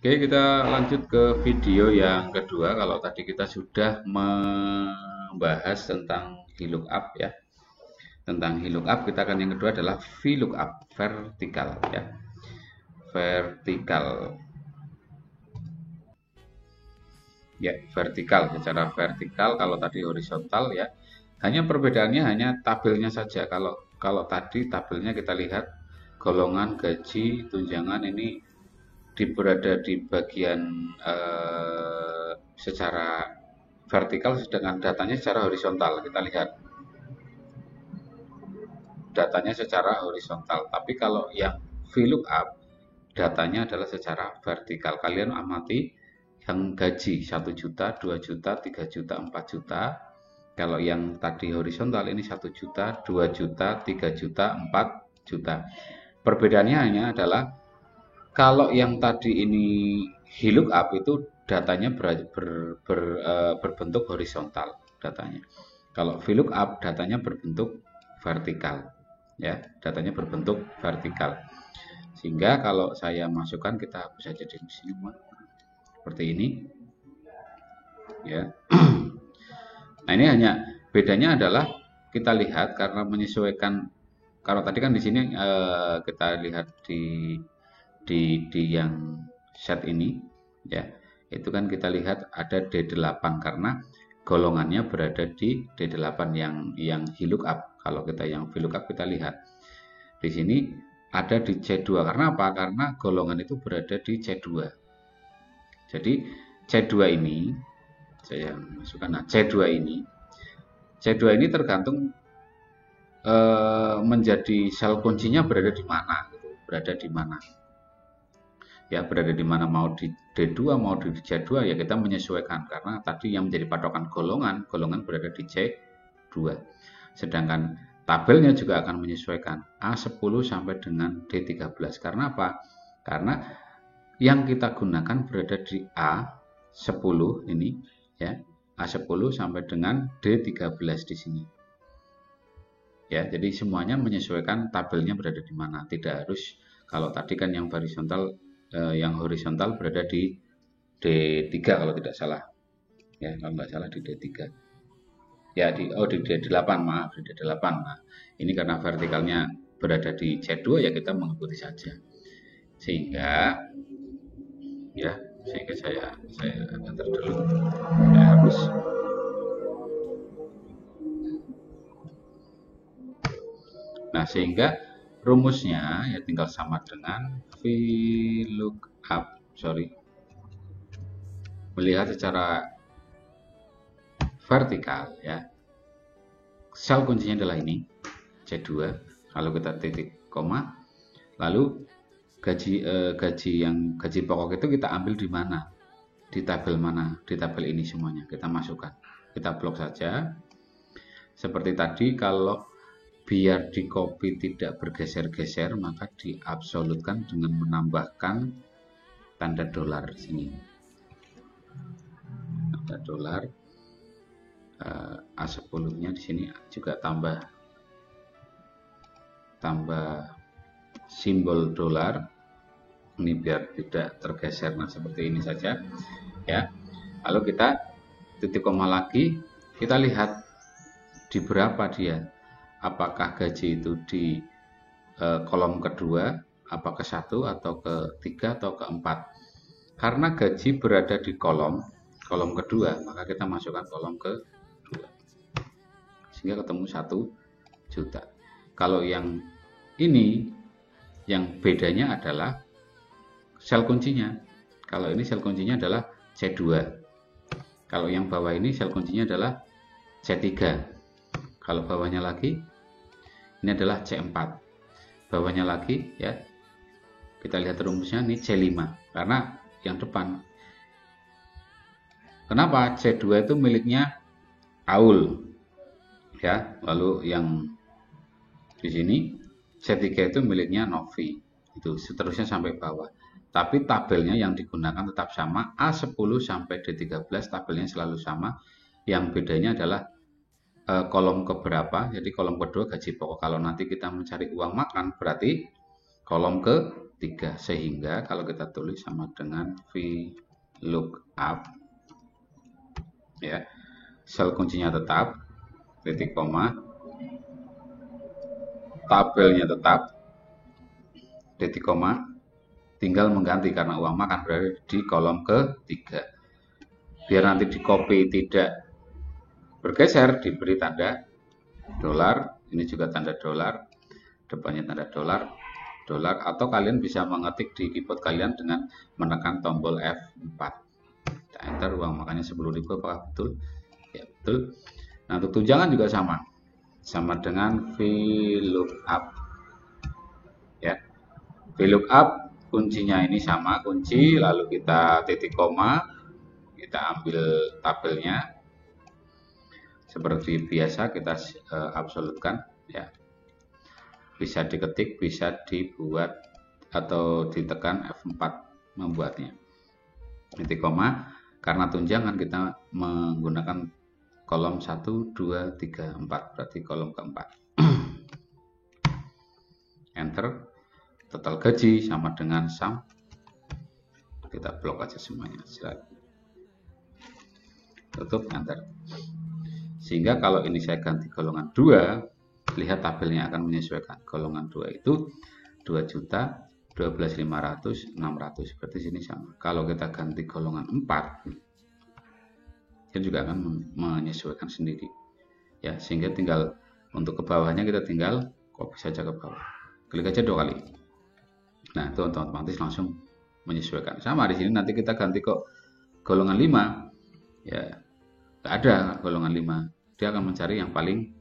Oke, kita lanjut ke video yang kedua. Kalau tadi kita sudah membahas tentang VLOOKUP ya. Tentang VLOOKUP, kita akan yang kedua adalah VLOOKUP vertikal ya. Vertikal. Ya, vertikal secara vertikal, kalau tadi horizontal ya. Hanya perbedaannya hanya tabelnya saja. Kalau tadi tabelnya kita lihat golongan gaji tunjangan ini berada di bagian secara vertikal, sedangkan datanya secara horizontal. Kita lihat datanya secara horizontal, tapi kalau yang VLOOKUP datanya adalah secara vertikal. Kalian amati yang gaji 1 juta, 2 juta, 3 juta, 4 juta. Kalau yang tadi horizontal ini 1 juta, 2 juta, 3 juta, 4 juta. Perbedaannya hanya adalah kalau yang tadi ini VLOOKUP itu datanya berbentuk horizontal datanya. Kalau VLOOKUP datanya berbentuk vertikal. Ya, datanya berbentuk vertikal. Sehingga kalau saya masukkan, kita bisa jadi di sini seperti ini. Ya. Nah, ini hanya bedanya adalah kita lihat karena menyesuaikan. Kalau tadi kan di sini kita lihat di yang set ini ya, itu kan kita lihat ada D8 karena golongannya berada di D8 yang VLOOKUP. Kalau kita yang VLOOKUP, kita lihat di sini ada di C2. Karena apa? Karena golongan itu berada di C2. Jadi C2 ini saya masukkan. Nah, C2 ini tergantung menjadi sel kuncinya berada di mana gitu. Berada di mana. Ya, berada di mana, mau di D2 mau di C2 ya, kita menyesuaikan karena tadi yang menjadi patokan golongan berada di C2. Sedangkan tabelnya juga akan menyesuaikan A10 sampai dengan D13. Karena apa? Karena yang kita gunakan berada di A10 ini ya, A10 sampai dengan D13 di sini. Ya, jadi semuanya menyesuaikan tabelnya berada di mana. Tidak harus, kalau tadi kan yang horizontal berada di D3 kalau tidak salah. Ya, kalau nggak salah di D3. Ya, di D8, maaf, di D8. Nah, ini karena vertikalnya berada di C2 ya, kita mengikuti saja. Sehingga saya antar dulu. Saya hapus. Nah, sehingga rumusnya ya tinggal sama dengan VLOOKUP, melihat secara vertikal ya. Sel kuncinya adalah ini C2. Lalu kita titik koma. Lalu gaji pokok itu kita ambil di mana? Di tabel mana? Di tabel ini semuanya kita masukkan. Kita blok saja. Seperti tadi, kalau biar di copy tidak bergeser-geser, maka diabsolutkan dengan menambahkan tanda dolar sini. Tanda dolar A10-nya di sini juga tambah simbol dolar. Ini biar tidak tergeser. Nah, seperti ini saja ya. Lalu kita titik koma lagi, kita lihat di berapa dia. Apakah gaji itu di kolom kedua, apa ke 1 atau ke 3 atau ke 4. Karena gaji berada di kolom kedua, maka kita masukkan kolom kedua. Sehingga ketemu 1 juta. Kalau yang ini, yang bedanya adalah sel kuncinya. Kalau ini sel kuncinya adalah C2. Kalau yang bawah ini sel kuncinya adalah C3. Kalau bawahnya lagi, ini adalah C4. Bawahnya lagi ya, kita lihat rumusnya ini C5. Karena yang depan. Kenapa? C2 itu miliknya Aul. Ya, lalu yang di sini C3 itu miliknya Novi. Itu seterusnya sampai bawah. Tapi tabelnya yang digunakan tetap sama, A10 sampai D13 tabelnya selalu sama. Yang bedanya adalah kolom keberapa. Jadi kolom kedua gaji pokok. Kalau nanti kita mencari uang makan, berarti kolom ketiga, sehingga kalau kita tulis sama dengan VLOOKUP ya, sel kuncinya tetap, titik koma, tabelnya tetap, titik koma, tinggal mengganti karena uang makan berada di kolom ketiga. Biar nanti di copy tidak bergeser, diberi tanda dolar, ini juga tanda dolar, depannya tanda dolar, atau kalian bisa mengetik di keyboard kalian dengan menekan tombol F4. Kita enter, uang makannya 10.000, apakah betul? Ya, betul. Nah, untuk tunjangan juga sama dengan VLOOKUP ya. VLOOKUP kuncinya ini sama, kunci, lalu kita titik koma, kita ambil tabelnya seperti biasa, kita absolutkan ya. Bisa diketik, bisa dibuat atau ditekan F4 membuatnya. Titik koma, karena tunjangan kita menggunakan kolom 1, 2, 3, 4, berarti kolom keempat. Enter, total gaji sama dengan sum, kita blok aja semuanya, silakan. Tutup, enter. Sehingga kalau ini saya ganti golongan 2, lihat tabelnya akan menyesuaikan. Golongan 2 itu 2.012.500, 600, berarti sini sama. Kalau kita ganti golongan 4, dia juga akan menyesuaikan sendiri ya, sehingga tinggal untuk ke bawahnya kita tinggal copy saja ke bawah, klik aja 2 kali. Nah, itu otomatis langsung menyesuaikan. Sama di sini nanti kita ganti kok golongan 5 ya, nggak ada golongan 5, dia akan mencari yang paling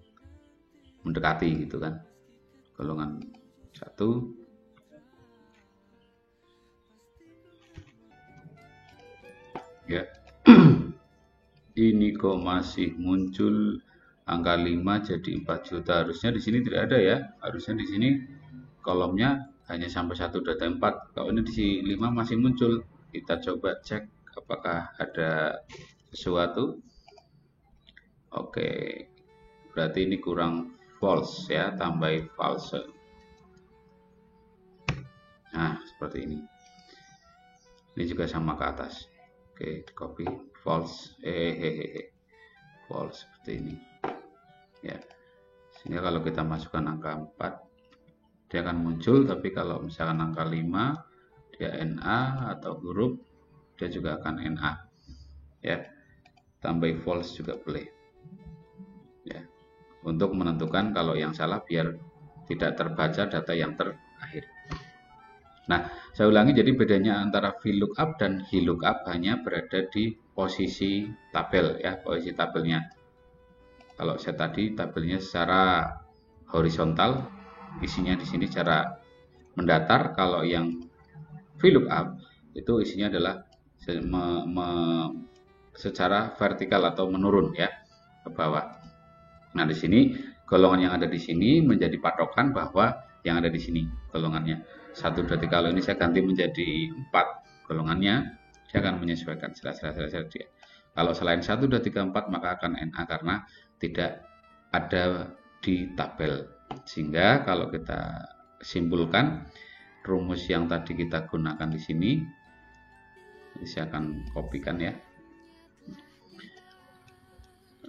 mendekati gitu kan, golongan 1 ya. Ini kok masih muncul angka 5 jadi 4 juta, harusnya di sini tidak ada ya, harusnya di sini kolomnya hanya sampai 1 data 4. Kalau ini di 5 masih muncul, kita coba cek apakah ada sesuatu. Oke, berarti ini kurang false ya, tambahin false. Nah, seperti ini. Ini juga sama ke atas. Oke, copy false. False seperti ini. Ya. Sehingga kalau kita masukkan angka 4, dia akan muncul, tapi kalau misalkan angka 5, dia NA atau huruf, dia juga akan NA. Ya. Tambah false juga boleh. Ya. Untuk menentukan kalau yang salah biar tidak terbaca data yang terakhir. Nah, saya ulangi, jadi bedanya antara VLOOKUP dan HLOOKUP hanya berada di posisi tabel ya, posisi tabelnya. Kalau saya tadi tabelnya secara horizontal, isinya di sini secara mendatar. Kalau yang VLOOKUP itu isinya adalah secara vertikal atau menurun ya, ke bawah. Nah, di sini golongan yang ada di sini menjadi patokan bahwa yang ada di sini golongannya 1, 2, 3. Kalau ini saya ganti menjadi 4 golongannya, dia akan menyesuaikan sila-sila dia. Kalau selain 1, 2, 3, 4 maka akan NA karena tidak ada di tabel. Sehingga kalau kita simpulkan rumus yang tadi kita gunakan di sini, saya akan kopikan ya.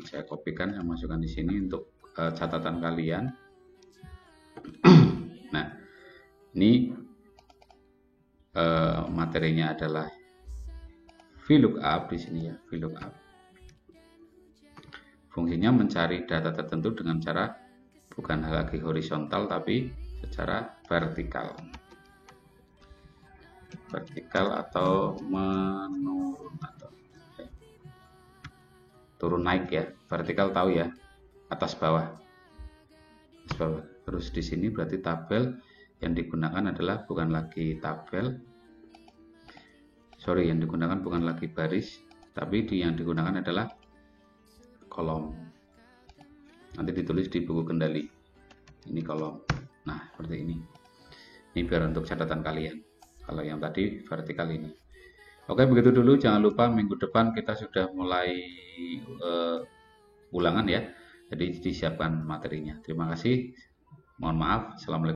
Saya kopikan, saya masukkan di sini untuk catatan kalian. Nah, ini materinya adalah VLOOKUP di sini ya, VLOOKUP. Fungsinya mencari data tertentu dengan cara bukan lagi horizontal tapi secara vertikal. Vertikal atau menurun atau turun naik ya. Vertikal tahu ya, atas bawah. Atas bawah. Terus di sini berarti tabel yang digunakan adalah bukan lagi tabel. Yang digunakan bukan lagi baris, tapi yang digunakan adalah kolom. Nanti ditulis di buku kendali. Ini kolom. Nah, seperti ini. Ini biar untuk catatan kalian. Kalau yang tadi vertikal ini. Oke, begitu dulu. Jangan lupa minggu depan kita sudah mulai ulangan ya. Jadi disiapkan materinya. Terima kasih. Mohon maaf. Assalamualaikum.